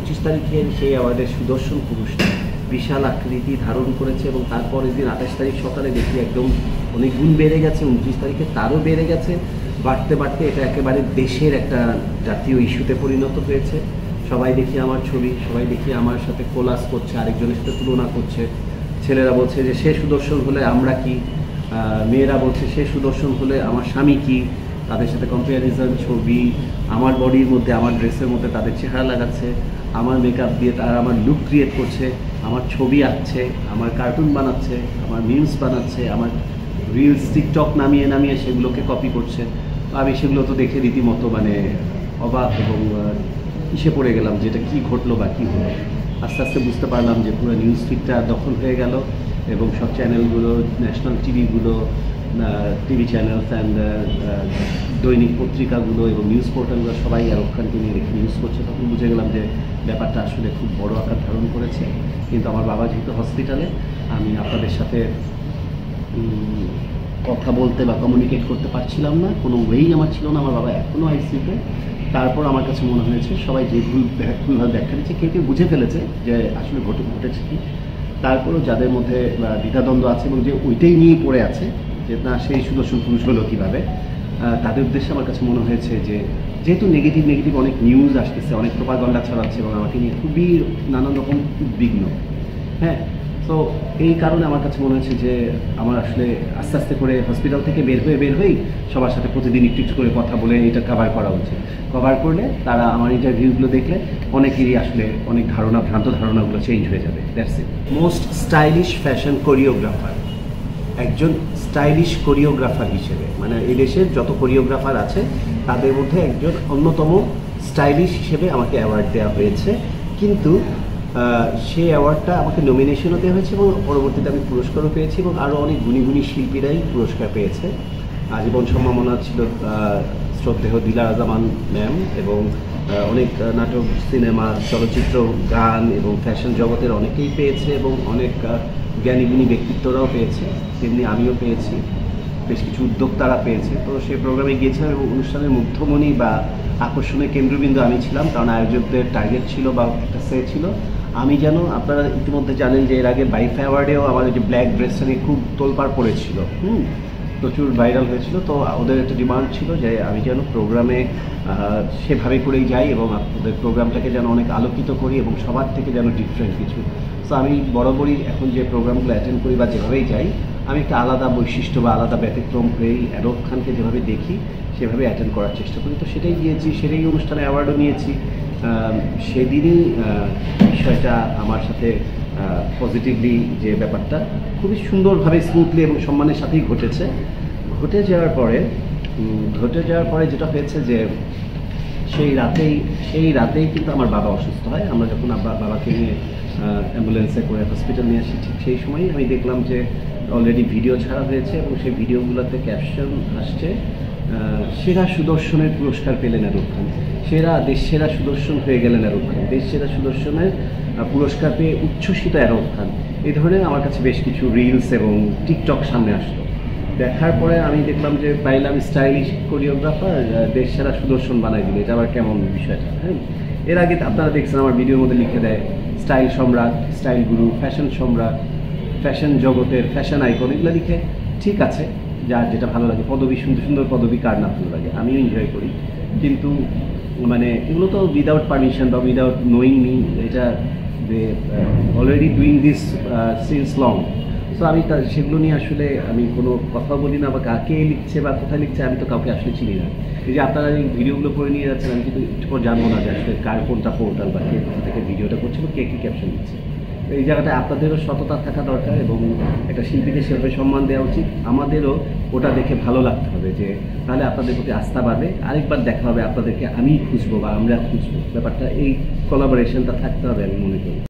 25 তারিখের সেই অ্যাওয়ার্ডের সুদর্শন পুরুষটা বিশাল আকৃতি ধারণ করেছে এবং তারপরের দিন 28 তারিখ সকালে দেখি একদম অনেক গুণ বেড়ে গেছে, 29 তারিখে তারও বেড়ে গেছে। বাড়তে বাড়তে এটা একেবারে দেশের একটা জাতীয় ইস্যুতে পরিণত হয়েছে। সবাই দেখি আমার ছবি, সবাই দেখি আমার সাথে কোলাস করছে, আরেকজনের সাথে তুলনা করছে। ছেলেরা বলছে যে সে সুদর্শন হলে আমরা কি, মেয়েরা বলছে সে সুদর্শন হলে আমার স্বামী কি, তাদের সাথে কম্পারিজন ছবি, আমার বডির মধ্যে আমার ড্রেসের মধ্যে তাদের চেহারা লাগাচ্ছে, আমার মেকআপ দিয়ে তারা আমার লুক ক্রিয়েট করছে, আমার ছবি আঁকছে, আমার কার্টুন বানাচ্ছে, আমার মিমস বানাচ্ছে, আমার রিলস টিকটক নামিয়ে নামিয়ে সেগুলোকে কপি করছে। আমি সেগুলো তো দেখে রীতিমতো মানে অবাক এবং ইসে পড়ে গেলাম যে এটা কী ঘটলো বা কী হলো। আস্তে আস্তে বুঝতে পারলাম যে পুরো নিউজ ফিডটা দখল হয়ে গেল এবং সব চ্যানেলগুলো, ন্যাশনাল টিভিগুলো, টিভি চ্যানেলস অ্যান্ড দৈনিক পত্রিকাগুলো এবং নিউজ পোর্টালগুলো সবাই শাহরুখ খানকে নিয়ে রেখে নিউজ করছে। তখন বুঝে গেলাম যে ব্যাপারটা আসলে খুব বড় আকার ধারণ করেছে। কিন্তু আমার বাবা যেহেতু হসপিটালে, আমি আপনাদের সাথে কথা বলতে বা কমিউনিকেট করতে পারছিলাম না, কোনো ওয়েই আমার ছিল না। আমার বাবা এখনও আইসিইউতে। তারপর আমার কাছে মনে হয়েছে সবাই যে ভুলভাবে ব্যাখ্যা দিচ্ছে, কেউ কেউ বুঝে ফেলেছে যে আসলে ঘটেছে কি। তারপরও যাদের মধ্যে দ্বিধাদ্বন্দ্ব আছে এবং যে ওইটাই নিয়ে পড়ে আছে যে না সেই সুদর্শন পুরুষ হলো কীভাবে, তাদের উদ্দেশ্যে আমার কাছে মনে হয়েছে যে যেহেতু নেগেটিভ অনেক নিউজ আসতেছে, অনেক প্রোপাগান্ডা ছড়াচ্ছে এবং আমাকে নিয়ে খুবই নানান রকম উদ্বিগ্ন, হ্যাঁ। তো এই কারণে আমার কাছে মনে হয়েছে যে আমার আসলে আস্তে আস্তে করে হসপিটাল থেকে বের হয়েই সবার সাথে প্রতিদিন একটু করে কথা বলে এটা কভার করা উচিত। কভার করলে তারা আমার ইন্টারভিউগুলো দেখলে অনেকেরই আসলে অনেক ভ্রান্ত ধারণাগুলো চেঞ্জ হয়ে যাবে। That's it. Most stylish fashion choreographer, একজন স্টাইলিশ কোরিওগ্রাফার হিসেবে, মানে এই দেশের যত কোরিওগ্রাফার আছে তাদের মধ্যে একজন অন্যতম স্টাইলিশ হিসেবে আমাকে অ্যাওয়ার্ড দেওয়া হয়েছে। কিন্তু সেই অ্যাওয়ার্ডটা আমাকে নমিনেশনও দেওয়া হয়েছে এবং পরবর্তীতে আমি পুরস্কারও পেয়েছি এবং আরও অনেক গুণী শিল্পীরাই পুরস্কার পেয়েছে। আজীবন সম্মাননা ছিল শ্রদ্ধেয় দিলারা জামান ম্যাম এবং অনেক নাটক, সিনেমা, চলচ্চিত্র, গান এবং ফ্যাশন জগতের অনেকেই পেয়েছে এবং অনেক জ্ঞানী ব্যক্তিত্বরাও পেয়েছে, তেমনি আমিও পেয়েছি, বেশ কিছু উদ্যোক্তারা পেয়েছে। তো সেই প্রোগ্রামে গিয়েছিলাম এবং অনুষ্ঠানের মুগ্ধমণি বা আকর্ষণের কেন্দ্রবিন্দু আমি ছিলাম, কারণ আয়োজকদের টার্গেট ছিল বা একটা সে ছিল আমি যেন, আপনারা ইতিমধ্যে জানেন যে এর আগে বাইফা অ্যাওয়ার্ডেও আমার যে ব্ল্যাক ড্রেসটা নিয়ে খুব তোলপাড় পড়েছিল, প্রচুর ভাইরাল হয়েছিল। তো ওদের একটা ডিমান্ড ছিল যে আমি যেন প্রোগ্রামে সেভাবে করেই যাই এবং ওদের প্রোগ্রামটাকে যেন অনেক আলোকিত করি এবং সবার থেকে যেন ডিফারেন্ট কিছু। তো আমি বরাবরই এখন যে প্রোগ্রামগুলো অ্যাটেন্ড করি বা যেভাবেই যাই, আমি একটা আলাদা বৈশিষ্ট্য বা আলাদা ব্যতিক্রম হয়েই শাহরুখ খানকে যেভাবে দেখি সেভাবে অ্যাটেন্ড করার চেষ্টা করি। তো সেটাই গিয়েছি, সেটাই অনুষ্ঠানে অ্যাওয়ার্ডও নিয়েছি। সেদিনই বিষয়টা আমার সাথে পজিটিভলি যে ব্যাপারটা খুবই সুন্দরভাবে স্মুথলি এবং সম্মানের সাথেই ঘটে যাওয়ার পরে যেটা হয়েছে যে সেই রাতেই কিন্তু আমার বাবা অসুস্থ হয়। আমরা যখন বাবাকে নিয়ে অ্যাম্বুলেন্সে করে হসপিটাল নিয়ে আসি, ঠিক সেই সময়ই আমি দেখলাম যে অলরেডি ভিডিও ছাড়া হয়েছে এবং সেই ভিডিওগুলোতে ক্যাপশন আসছে, সেরা সুদর্শনের পুরস্কার পেলেন শাহরুখ খান, দেশ সেরা সুদর্শন হয়ে গেলেন শাহরুখ খান, দেশ সেরা সুদর্শনের পুরস্কার পেয়ে উচ্ছ্বসিত শাহরুখ খান। এই ধরনের আমার কাছে বেশ কিছু রিলস এবং টিকটক সামনে আসলো। দেখার পরে আমি দেখলাম যে পাইলাম স্টাইলিশ কোরিওগ্রাফার, দেশ সেরা সুদর্শন বানাই দিল, এটা আবার কেমন বিষয়টা, হ্যাঁ। এর আগে আপনারা দেখছেন আমার ভিডিওর মধ্যে লিখে দেয় স্টাইল সম্রাট, স্টাইল গুরু, ফ্যাশন সম্রাট, ফ্যাশন জগতের ফ্যাশন আইকন, এগুলো লিখে ঠিক আছে, যার যেটা ভালো লাগে, পদবী, সুন্দর পদবী কার না ভালো লাগে, আমিও এনজয় করি। কিন্তু মানে এগুলো তো উইদাউট পারমিশন বা উইদাউট নোয়িং মি, এটা already doing this since long. So আমি সেগুলো নিয়ে আসলে আমি কোনো কথা বলি না, বা কাকে লিখছে বা কোথায় লিখছে আমি তো কাউকে আসলে চিনি না। এই যে আপনারা এই ভিডিওগুলো করে নিয়ে যাচ্ছেন, আমি কিন্তু একটু পর জানবো না যে আসলে কার কোনটা পোর্টাল বা কে কোথা থেকে ভিডিওটা করছিল, কে কী ক্যাপশন দিচ্ছে। এই জায়গাটায় আপনাদেরও সততা থাকা দরকার এবং একটা শিল্পীকে সেভাবে সম্মান দেওয়া উচিত। আমাদেরও ওটা দেখে ভালো লাগতে হবে, যে তাহলে আপনাদের প্রতি আস্থা বাড়বে, আরেকবার দেখা হবে আপনাদেরকে আমি খুঁজবো বা আমরা খুঁজবো, ব্যাপারটা এই কোলাবোরেশনটা থাকতে হবে আমি মনে করি।